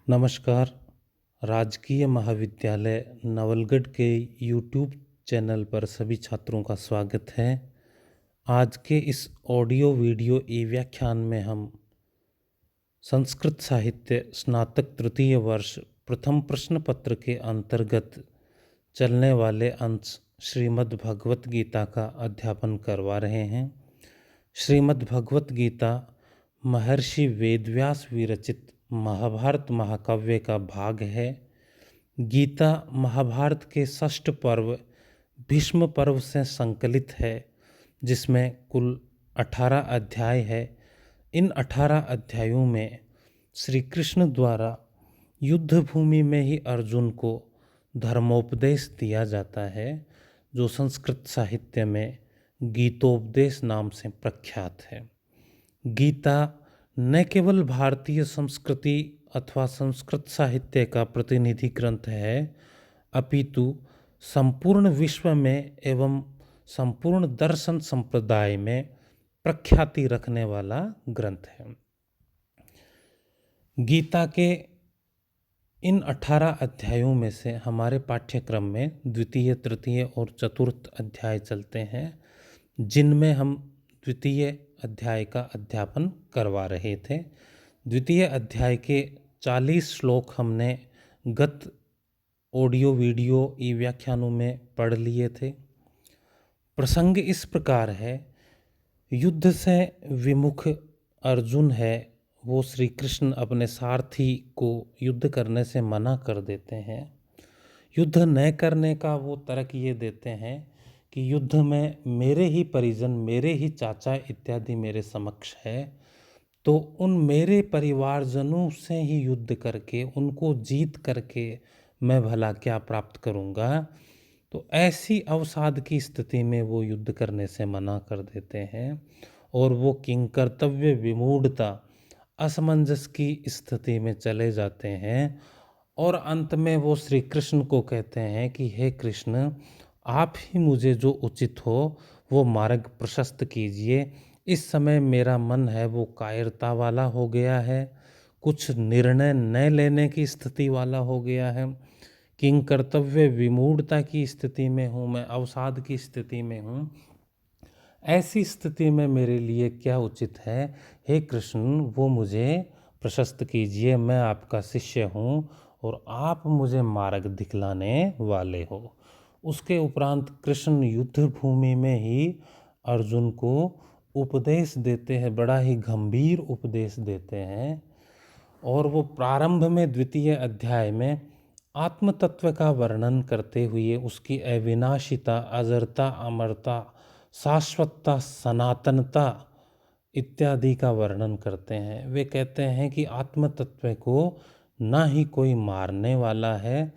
नमस्कार। राजकीय महाविद्यालय नवलगढ़ के यूट्यूब चैनल पर सभी छात्रों का स्वागत है। आज के इस ऑडियो वीडियो ई व्याख्यान में हम संस्कृत साहित्य स्नातक तृतीय वर्ष प्रथम प्रश्न पत्र के अंतर्गत चलने वाले अंश श्रीमद् भगवत गीता का अध्यापन करवा रहे हैं। श्रीमद् भगवत गीता महर्षि वेदव्यास विरचित महाभारत महाकाव्य का भाग है। गीता महाभारत के षष्ठ पर्व भीष्म पर्व से संकलित है, जिसमें कुल 18 अध्याय है। इन 18 अध्यायों में श्री कृष्ण द्वारा युद्ध भूमि में ही अर्जुन को धर्मोपदेश दिया जाता है, जो संस्कृत साहित्य में गीतोपदेश नाम से प्रख्यात है। गीता न केवल भारतीय संस्कृति अथवा संस्कृत साहित्य का प्रतिनिधि ग्रंथ है, अपितु संपूर्ण विश्व में एवं संपूर्ण दर्शन संप्रदाय में प्रख्याति रखने वाला ग्रंथ है। गीता के इन 18 अध्यायों में से हमारे पाठ्यक्रम में द्वितीय, तृतीय और चतुर्थ अध्याय चलते हैं, जिनमें हम द्वितीय अध्याय का अध्यापन करवा रहे थे। द्वितीय अध्याय के 40 श्लोक हमने गत ऑडियो वीडियो ई व्याख्यानों में पढ़ लिए थे। प्रसंग इस प्रकार है। युद्ध से विमुख अर्जुन है, वो श्री कृष्ण अपने सारथी को युद्ध करने से मना कर देते हैं। युद्ध न करने का वो तर्क ये देते हैं कि युद्ध में मेरे ही परिजन, मेरे ही चाचा इत्यादि मेरे समक्ष है, तो उन मेरे परिवारजनों से ही युद्ध करके उनको जीत करके मैं भला क्या प्राप्त करूँगा। तो ऐसी अवसाद की स्थिति में वो युद्ध करने से मना कर देते हैं और वो किंकर्तव्य विमूढ़ता, असमंजस की स्थिति में चले जाते हैं और अंत में वो श्री कृष्ण को कहते हैं कि हे कृष्ण, आप ही मुझे जो उचित हो वो मार्ग प्रशस्त कीजिए। इस समय मेरा मन है वो कायरता वाला हो गया है, कुछ निर्णय न लेने की स्थिति वाला हो गया है, किंग कर्तव्य विमूढ़ता की स्थिति में हूँ, मैं अवसाद की स्थिति में हूँ। ऐसी स्थिति में मेरे लिए क्या उचित है, हे कृष्ण वो मुझे प्रशस्त कीजिए। मैं आपका शिष्य हूँ और आप मुझे मार्ग दिखलाने वाले हो। उसके उपरांत कृष्ण युद्ध भूमि में ही अर्जुन को उपदेश देते हैं, बड़ा ही गंभीर उपदेश देते हैं। और वो प्रारंभ में द्वितीय अध्याय में आत्म तत्व का वर्णन करते हुए उसकी अविनाशिता, अजरता, अमरता, शाश्वतता, सनातनता इत्यादि का वर्णन करते हैं। वे कहते हैं कि आत्म तत्व को ना ही कोई मारने वाला है,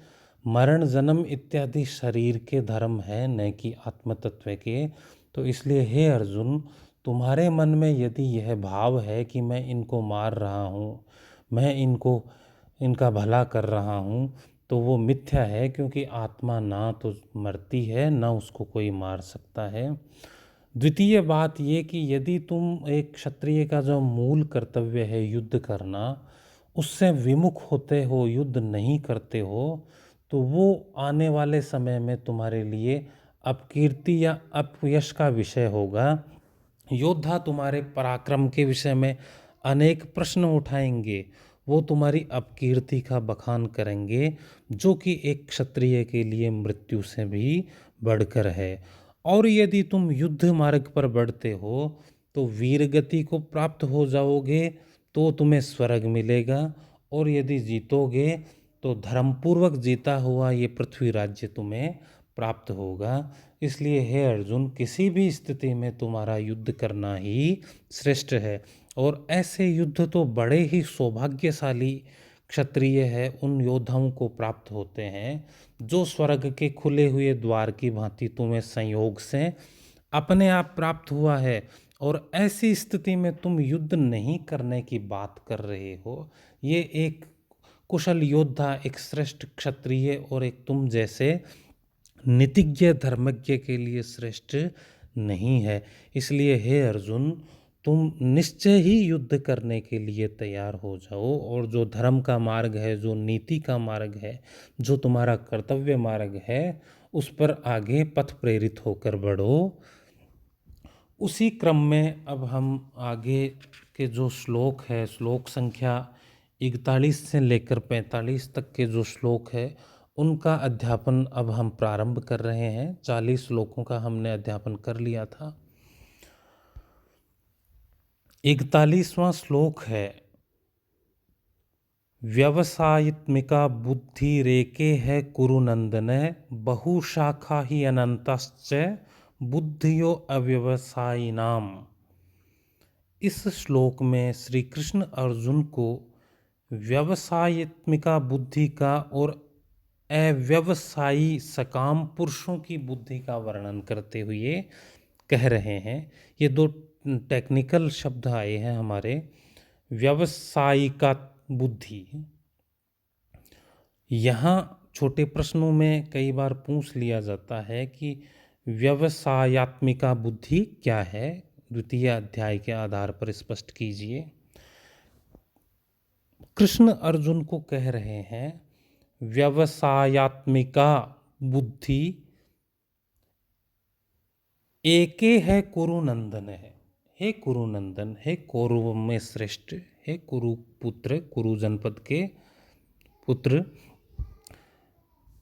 मरण जन्म इत्यादि शरीर के धर्म है, न कि आत्म तत्व के। तो इसलिए हे अर्जुन, तुम्हारे मन में यदि यह भाव है कि मैं इनको मार रहा हूँ, मैं इनका भला कर रहा हूँ, तो वो मिथ्या है, क्योंकि आत्मा ना तो मरती है, ना उसको कोई मार सकता है। द्वितीय बात ये कि यदि तुम एक क्षत्रिय का जो मूल कर्तव्य है युद्ध करना, उससे विमुख होते हो, युद्ध नहीं करते हो, तो वो आने वाले समय में तुम्हारे लिए अपकीर्ति या अपयश का विषय होगा। योद्धा तुम्हारे पराक्रम के विषय में अनेक प्रश्न उठाएंगे, वो तुम्हारी अपकीर्ति का बखान करेंगे, जो कि एक क्षत्रिय के लिए मृत्यु से भी बढ़कर है। और यदि तुम युद्ध मार्ग पर बढ़ते हो तो वीरगति को प्राप्त हो जाओगे, तो तुम्हें स्वर्ग मिलेगा, और यदि जीतोगे तो धर्मपूर्वक जीता हुआ ये पृथ्वी राज्य तुम्हें प्राप्त होगा। इसलिए हे अर्जुन, किसी भी स्थिति में तुम्हारा युद्ध करना ही श्रेष्ठ है। और ऐसे युद्ध तो बड़े ही सौभाग्यशाली क्षत्रिय है उन योद्धाओं को प्राप्त होते हैं, जो स्वर्ग के खुले हुए द्वार की भांति तुम्हें संयोग से अपने आप प्राप्त हुआ है। और ऐसी स्थिति में तुम युद्ध नहीं करने की बात कर रहे हो, ये एक कुशल योद्धा, एक श्रेष्ठ क्षत्रिय और एक तुम जैसे नीतिज्ञ धर्मज्ञ के लिए श्रेष्ठ नहीं है। इसलिए हे अर्जुन, तुम निश्चय ही युद्ध करने के लिए तैयार हो जाओ और जो धर्म का मार्ग है, जो नीति का मार्ग है, जो तुम्हारा कर्तव्य मार्ग है, उस पर आगे पथ प्रेरित होकर बढ़ो। उसी क्रम में अब हम आगे के जो श्लोक है, श्लोक संख्या 41 से लेकर 45 तक के जो श्लोक है, उनका अध्यापन अब हम प्रारंभ कर रहे हैं। 40 श्लोकों का हमने अध्यापन कर लिया था। 41वां श्लोक है, व्यवसायित्मिका बुद्धि रेके है कुरुनंदन, बहुशाखा ही अनंतश्च बुद्धियो अव्यवसायिनाम। इस श्लोक में श्री कृष्ण अर्जुन को व्यवसायित्मिका बुद्धि का और अव्यवसायी सकाम पुरुषों की बुद्धि का वर्णन करते हुए कह रहे हैं। ये दो टेक्निकल शब्द आए हैं हमारे। व्यवसायिका बुद्धि, यहाँ छोटे प्रश्नों में कई बार पूछ लिया जाता है कि व्यवसायत्मिका बुद्धि क्या है, द्वितीय अध्याय के आधार पर स्पष्ट कीजिए। कृष्ण अर्जुन को कह रहे हैं व्यवसायत्मिका बुद्धि एके है कुरुनंदन है। हे कुरुनंदन, हे कौरव में श्रेष्ठ, हे कुरुपुत्र, कुरु जनपद के पुत्र,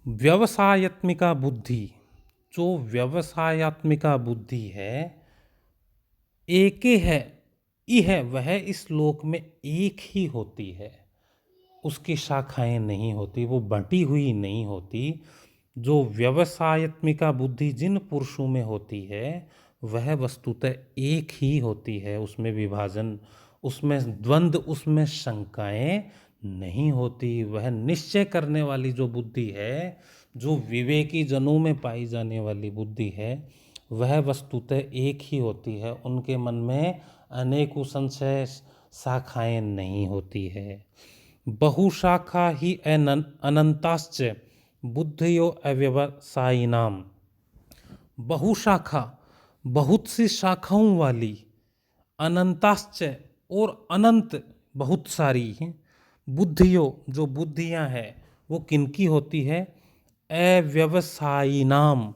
व्यवसायत्मिका बुद्धि, जो व्यवसायत्मिका बुद्धि है, एके है, ई है, वह इस लोक में एक ही होती है, उसकी शाखाएं नहीं होती, वो बंटी हुई नहीं होती। जो व्यवसायत्मिका बुद्धि जिन पुरुषों में होती है, वह वस्तुतः एक ही होती है, उसमें विभाजन, उसमें द्वंद्व, उसमें शंकाएं नहीं होती। वह निश्चय करने वाली जो बुद्धि है, जो विवेकी जनों में पाई जाने वाली बुद्धि है, वह वस्तुतः एक ही होती है। उनके मन में अनेकों संशय शाखाएं नहीं होती है। बहुशाखा ही अनंताश्च बुद्धियो अव्यवसायिनाम। बहुशाखा, बहुत सी शाखाओं वाली, अनंताश्च और अनंत, बहुत सारी हैं, बुद्धियों, जो बुद्धियां हैं, वो किनकी होती है? अव्यवसायिनाम,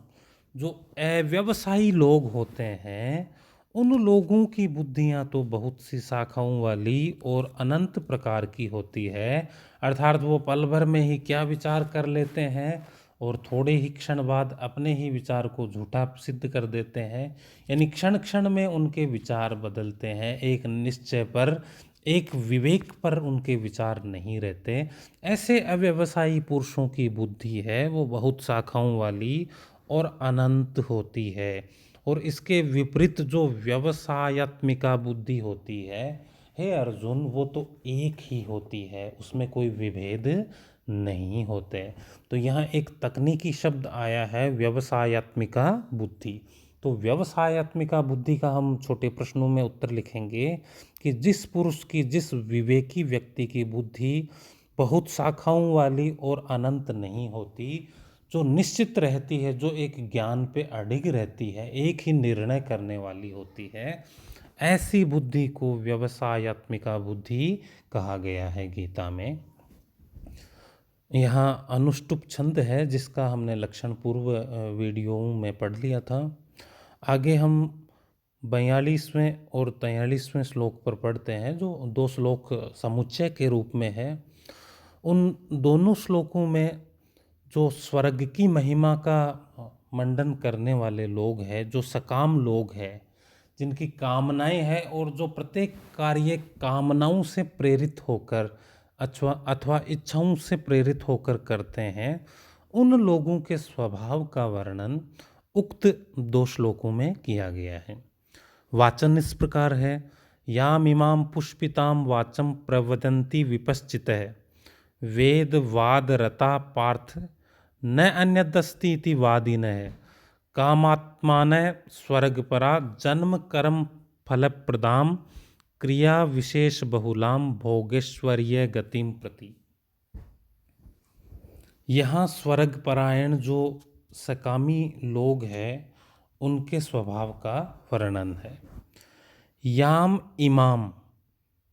जो अव्यवसायी लोग होते हैं, उन लोगों की बुद्धियां तो बहुत सी शाखाओं वाली और अनंत प्रकार की होती है। अर्थात वो पल भर में ही क्या विचार कर लेते हैं और थोड़े ही क्षण बाद अपने ही विचार को झूठा सिद्ध कर देते हैं। यानी क्षण क्षण में उनके विचार बदलते हैं, एक निश्चय पर, एक विवेक पर उनके विचार नहीं रहते। ऐसे अव्यवसायी पुरुषों की बुद्धि है, वो बहुत शाखाओं वाली और अनंत होती है। और इसके विपरीत जो व्यवसायत्मिका बुद्धि होती है, हे अर्जुन, वो तो एक ही होती है, उसमें कोई विभेद नहीं होते। तो यहाँ एक तकनीकी शब्द आया है, व्यवसायत्मिका बुद्धि। तो व्यवसायत्मिका बुद्धि का हम छोटे प्रश्नों में उत्तर लिखेंगे कि जिस पुरुष की, जिस विवेकी व्यक्ति की बुद्धि बहुत शाखाओं वाली और अनंत नहीं होती, जो निश्चित रहती है, जो एक ज्ञान पे अडिग रहती है, एक ही निर्णय करने वाली होती है, ऐसी बुद्धि को व्यवसायत्मिका बुद्धि कहा गया है गीता में। यहाँ अनुष्टुप छंद है, जिसका हमने लक्षण पूर्व वीडियो में पढ़ लिया था। आगे हम 42वें और 43वें श्लोक पर पढ़ते हैं, जो दो श्लोक समुच्चय के रूप में है। उन दोनों श्लोकों में जो स्वर्ग की महिमा का मंडन करने वाले लोग हैं, जो सकाम लोग हैं, जिनकी कामनाएं हैं और जो प्रत्येक कार्य कामनाओं से प्रेरित होकर अथवा इच्छाओं से प्रेरित होकर करते हैं, उन लोगों के स्वभाव का वर्णन उक्त दो श्लोकों में किया गया है। वाचन इस प्रकार है, याम इमाम पुष्पिताम वाचम प्रवदन्ति विपश्चितः वेद वाद रता पार्थ न अन्यदस्ति इति वादिनः कामात्मान स्वर्गपरा जन्म कर्म फलप्रदाम क्रिया विशेष बहुलाम भोगेश्वर्य गतिम प्रति। यहाँ स्वर्गपरायण जो सकामी लोग हैं, उनके स्वभाव का वर्णन है। याम इमाम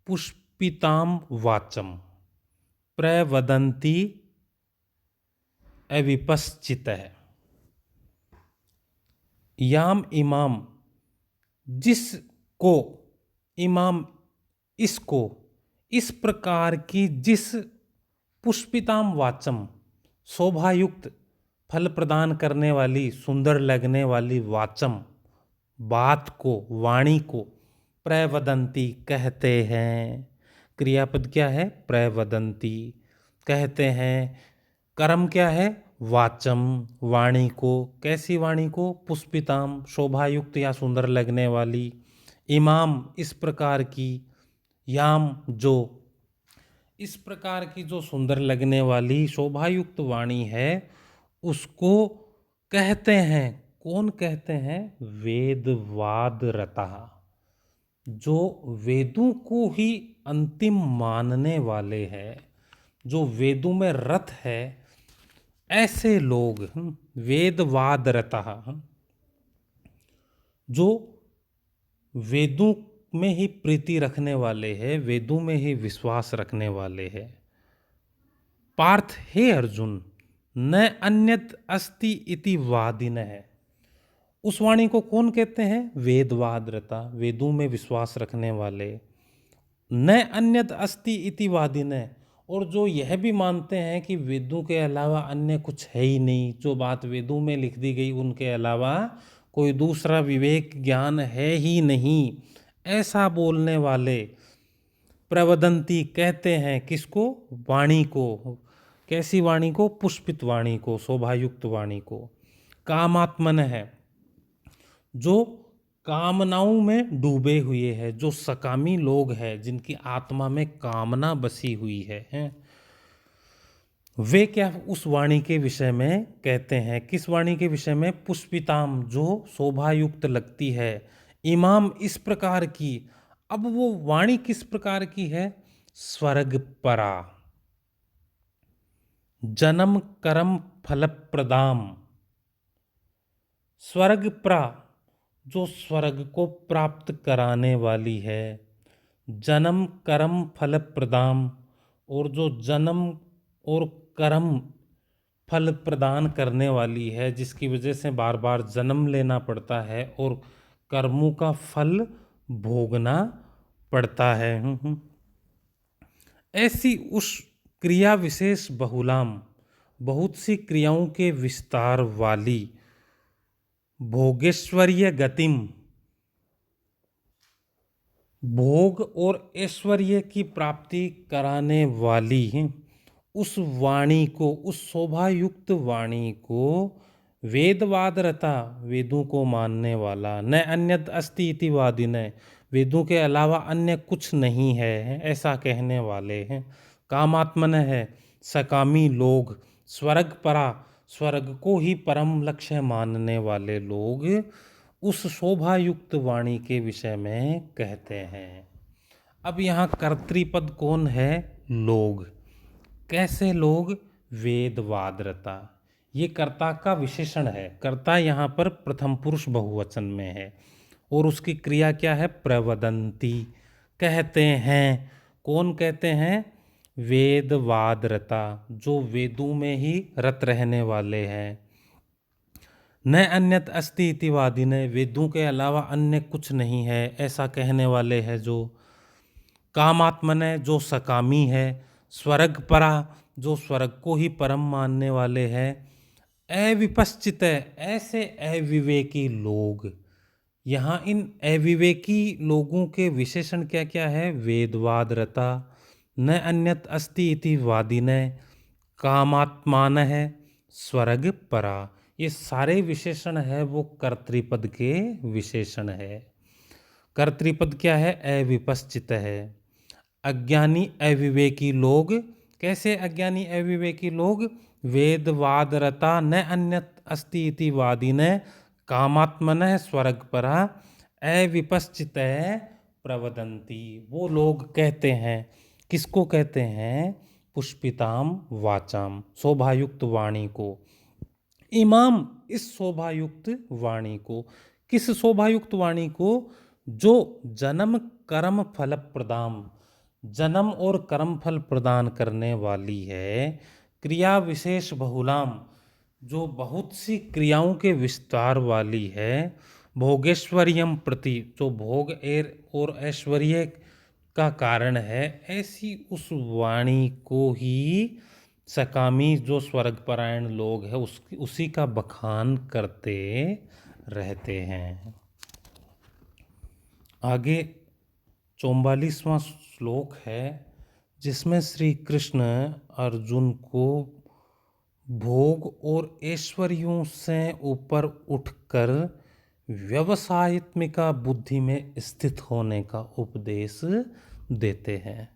पुष्पिताम वाचम प्रवदन्ति अविपश्चितः। याम इमाम, जिसको, इमाम इसको, इस प्रकार की, जिस पुष्पिताम वाचम शोभायुक्त, फल प्रदान करने वाली, सुंदर लगने वाली वाचम बात को, वाणी को, प्रवदंती कहते हैं। क्रियापद क्या है? प्रवदंती, कहते हैं। कर्म क्या है? वाचम, वाणी को। कैसी वाणी को? पुष्पिताम, शोभायुक्त या सुंदर लगने वाली। इमाम, इस प्रकार की। याम, जो, इस प्रकार की जो सुंदर लगने वाली शोभायुक्त वाणी है, उसको कहते हैं। कौन कहते हैं? वेदवाद रता, जो वेदों को ही अंतिम मानने वाले हैं, जो वेदों में रत है, ऐसे लोग वेदवाद रता, जो वेदों में ही प्रीति रखने वाले हैं, वेदों में ही विश्वास रखने वाले हैं। पार्थ, हे अर्जुन, न अन्यत अस्ति इति वादिन है। उस वाणी को कौन कहते हैं? वेदवाद रता, वेदों में विश्वास रखने वाले। न अन्यत अस्ति इति वादिन है, और जो यह भी मानते हैं कि वेदों के अलावा अन्य कुछ है ही नहीं, जो बात वेदों में लिख दी गई उनके अलावा कोई दूसरा विवेक ज्ञान है ही नहीं, ऐसा बोलने वाले प्रवदंती कहते हैं। किसको? वाणी को। कैसी वाणी को? पुष्पित वाणी को, शोभायुक्त वाणी को। कामात्मन है, जो कामनाओं में डूबे हुए हैं, जो सकामी लोग हैं, जिनकी आत्मा में कामना बसी हुई है, वे क्या उस वाणी के विषय में कहते हैं? किस वाणी के विषय में? पुष्पिताम, जो शोभायुक्त लगती है। इमाम, इस प्रकार की। अब वो वाणी किस प्रकार की है? स्वर्ग परा, जन्म कर्म फलप्रदाम। स्वर्ग परा, जो स्वर्ग को प्राप्त कराने वाली है। जन्म कर्म फल प्रदान, और जो जन्म और कर्म फल प्रदान करने वाली है, जिसकी वजह से बार बार जन्म लेना पड़ता है और कर्मों का फल भोगना पड़ता है। ऐसी उस क्रिया विशेष बहुलाम, बहुत सी क्रियाओं के विस्तार वाली, भोगेश्वर्य गतिम, भोग और ऐश्वर्य की प्राप्ति कराने वाली उस वाणी को, उस शोभायुक्त वाणी को वेदवाद रता, वेदों को मानने वाला। न अन्यत अस्ति इति वादिन, वेदों के अलावा अन्य कुछ नहीं है, ऐसा कहने वाले हैं। कामात्मन है, सकामी लोग। स्वर्ग परा, स्वर्ग को ही परम लक्ष्य मानने वाले लोग उस शोभायुक्त वाणी के विषय में कहते हैं। अब यहाँ कर्तृपद कौन है? लोग। कैसे लोग? वेदवादरता, ये कर्ता का विशेषण है। कर्ता यहाँ पर प्रथम पुरुष बहुवचन में है, और उसकी क्रिया क्या है? प्रवदंती, कहते हैं। कौन कहते हैं? वेदवादरता, जो वेदों में ही रत रहने वाले हैं। न अन्यत अस्ति इति वादिन, वेदों के अलावा अन्य कुछ नहीं है, ऐसा कहने वाले हैं जो। कामात्मन, जो सकामी है। स्वर्ग परा, जो स्वर्ग को ही परम मानने वाले हैं। अविपश्चित, ऐसे अविवेकी लोग। यहाँ इन अविवेकी लोगों के विशेषण क्या क्या है? वेदवादरता, न अन्यत अस्ति इति वादिन, कामात्मान है, स्वर्ग परा। ये सारे विशेषण है वो कर्तृपद के विशेषण है। कर्तृपद क्या है? अविपश्चित है। अज्ञानी अविवेकी लोग। कैसे अज्ञानी अविवेकी लोग? वेदवादरता, न अन्यत अस्ति इति वादिन, कामात्मन स्वर्ग परा, अविपश्चित प्रवदंती। वो लोग कहते हैं। किसको कहते हैं? पुष्पिताम वाचाम, शोभायुक्त वाणी को। इमाम, इस शोभायुक्त वाणी को। किस शोभायुक्त वाणी को? जो जन्म कर्म फल प्रदान, जन्म और कर्म फल प्रदान करने वाली है, क्रिया विशेष बहुलाम, जो बहुत सी क्रियाओं के विस्तार वाली है, भोगेश्वर्यम प्रति, जो भोग और ऐश्वर्य का कारण है, ऐसी उस वाणी को ही सकामी जो स्वर्गपरायण लोग हैं उसी का बखान करते रहते हैं। आगे 44वां श्लोक है, जिसमें श्री कृष्ण अर्जुन को भोग और ऐश्वर्यों से ऊपर उठकर व्यवसायत्मिका बुद्धि में स्थित होने का उपदेश देते हैं।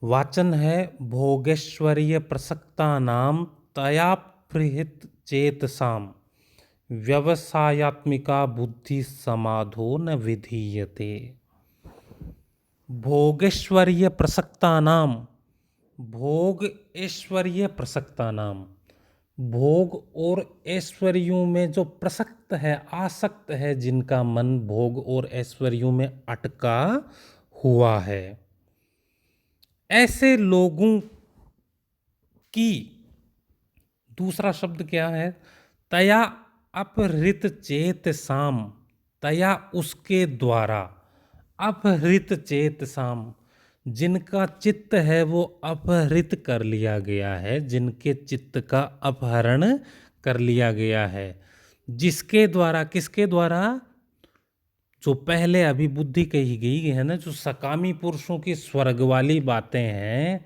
वाचन है, भोगेश्वर्य प्रसक्ता नाम तया प्रहित चेतसाम व्यवसायत्मिका बुद्धि समाधो न विधीयते। भोगेश्वर्य प्रसक्ता नाम, भोग ऐश्वर्य प्रसक्ता नाम, भोग और ऐश्वर्यों में जो प्रसक्त है, आसक्त है, जिनका मन भोग और ऐश्वर्यों में अटका हुआ है, ऐसे लोगों की, दूसरा शब्द क्या है, तया अपहृत चेत साम, तया उसके द्वारा, अपहृत चेत साम, जिनका चित्त है वो अपहृत कर लिया गया है, जिनके चित्त का अपहरण कर लिया गया है, जिसके द्वारा, किसके द्वारा, जो पहले अभी बुद्धि कही गई है ना, जो सकामी पुरुषों की स्वर्ग वाली बातें हैं,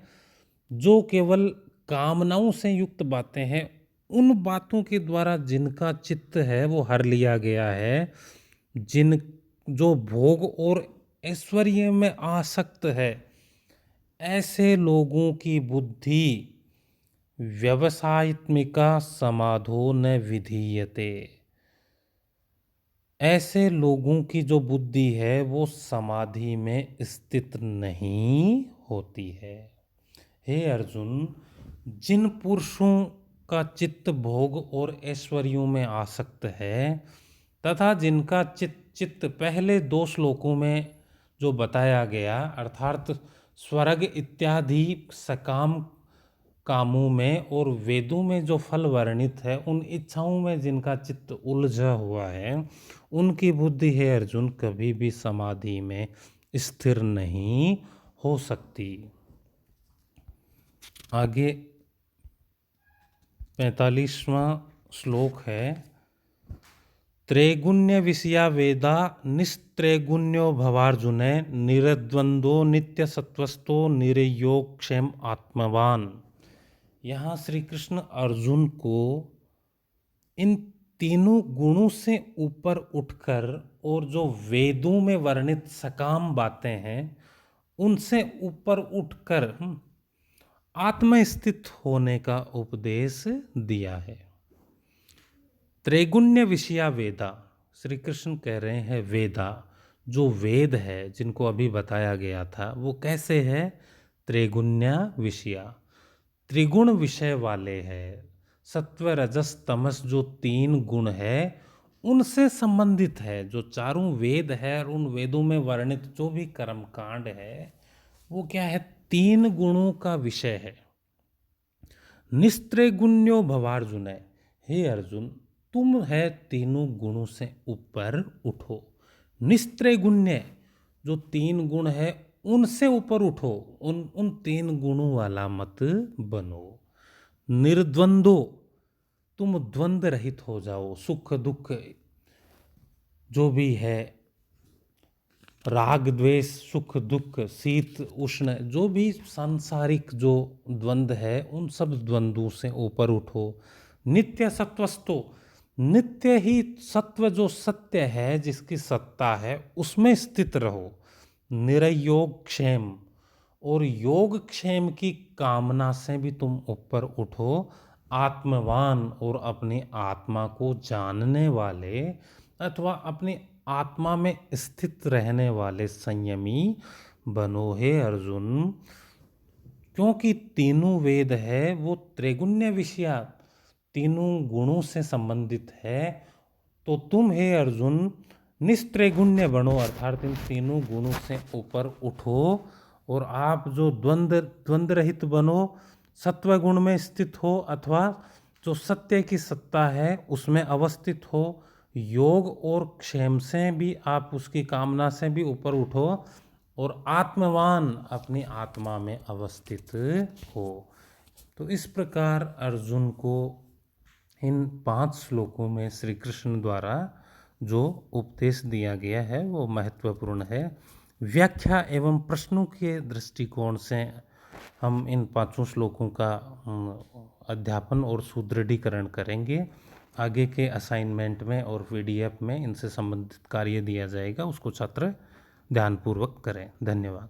जो केवल कामनाओं से युक्त बातें हैं, उन बातों के द्वारा जिनका चित्त है वो हर लिया गया है, जिन जो भोग और ऐश्वर्य में आसक्त है, ऐसे लोगों की बुद्धि व्यवसायत्मिका समाधो न विधीयते। ऐसे लोगों की जो बुद्धि है वो समाधि में स्थित नहीं होती है। हे अर्जुन, जिन पुरुषों का चित्त भोग और ऐश्वर्यों में आसक्त है तथा जिनका चित्त पहले 2 श्लोकों में जो बताया गया, अर्थात स्वर्ग इत्यादि सकाम कामों में और वेदों में जो फल वर्णित है, उन इच्छाओं में जिनका चित्त उलझा हुआ है, उनकी बुद्धि है अर्जुन कभी भी समाधि में स्थिर नहीं हो सकती। आगे 45वां श्लोक है, त्रैगुण्य विषया वेदा निस्त्रैगुण्यो भवार्जुने निरद्वंदो नित्य सत्वस्तो निरयोगक्षेम आत्मवान। यहाँ श्री कृष्ण अर्जुन को इन तीनों गुणों से ऊपर उठकर और जो वेदों में वर्णित सकाम बातें हैं उनसे ऊपर उठकर आत्मस्थित होने का उपदेश दिया है। त्रैगुण्य विषया वेदा, श्री कृष्ण कह रहे हैं वेदा, जो वेद है जिनको अभी बताया गया था वो कैसे है, त्रैगुण्य विषया, त्रिगुण विषय वाले हैं, सत्व रजस तमस जो 3 गुण है उनसे संबंधित है। जो चारों वेद है और उन वेदों में वर्णित जो भी कर्मकांड है वो क्या है, 3 गुणों का विषय है। निस्त्रैगुण्यो भवार्जुन, हे अर्जुन तुम है तीनों गुणों से ऊपर उठो। निस्त्रैगुण्य, जो 3 गुण है उनसे ऊपर उठो, उन 3 गुणों वाला मत बनो। निर्द्वंदो, तुम द्वंद्व रहित हो जाओ, सुख दुख जो भी है, राग द्वेष सुख दुख शीत उष्ण जो भी सांसारिक जो द्वंद्व है उन सब द्वंद्वों से ऊपर उठो। नित्य सत्वस्तो, नित्य ही सत्व जो सत्य है जिसकी सत्ता है उसमें स्थित रहो। निरयोग क्षेम, और योग क्षेम की कामना से भी तुम ऊपर उठो। आत्मवान, और अपनी आत्मा को जानने वाले अथवा अपनी आत्मा में स्थित रहने वाले संयमी बनो हे अर्जुन। क्योंकि तीनों वेद है वो त्रैगुण्य विषया, तीनों गुणों से संबंधित है। तो तुम हे अर्जुन निस्त्रैगुण्य बनो, अर्थात इन तीनों गुणों से ऊपर उठो और आप जो द्वंद्व रहित बनो, सत्व गुण में स्थित हो अथवा जो सत्य की सत्ता है उसमें अवस्थित हो। योग और क्षेम से भी आप उसकी कामना से भी ऊपर उठो और आत्मवान अपनी आत्मा में अवस्थित हो। तो इस प्रकार अर्जुन को इन 5 श्लोकों में श्री कृष्ण द्वारा जो उपदेश दिया गया है वो महत्वपूर्ण है। व्याख्या एवं प्रश्नों के दृष्टिकोण से हम इन 5 श्लोकों का अध्यापन और सुदृढ़ीकरण करेंगे। आगे के असाइनमेंट में और पीडीएफ में इनसे संबंधित कार्य दिया जाएगा, उसको छात्र ध्यानपूर्वक करें। धन्यवाद।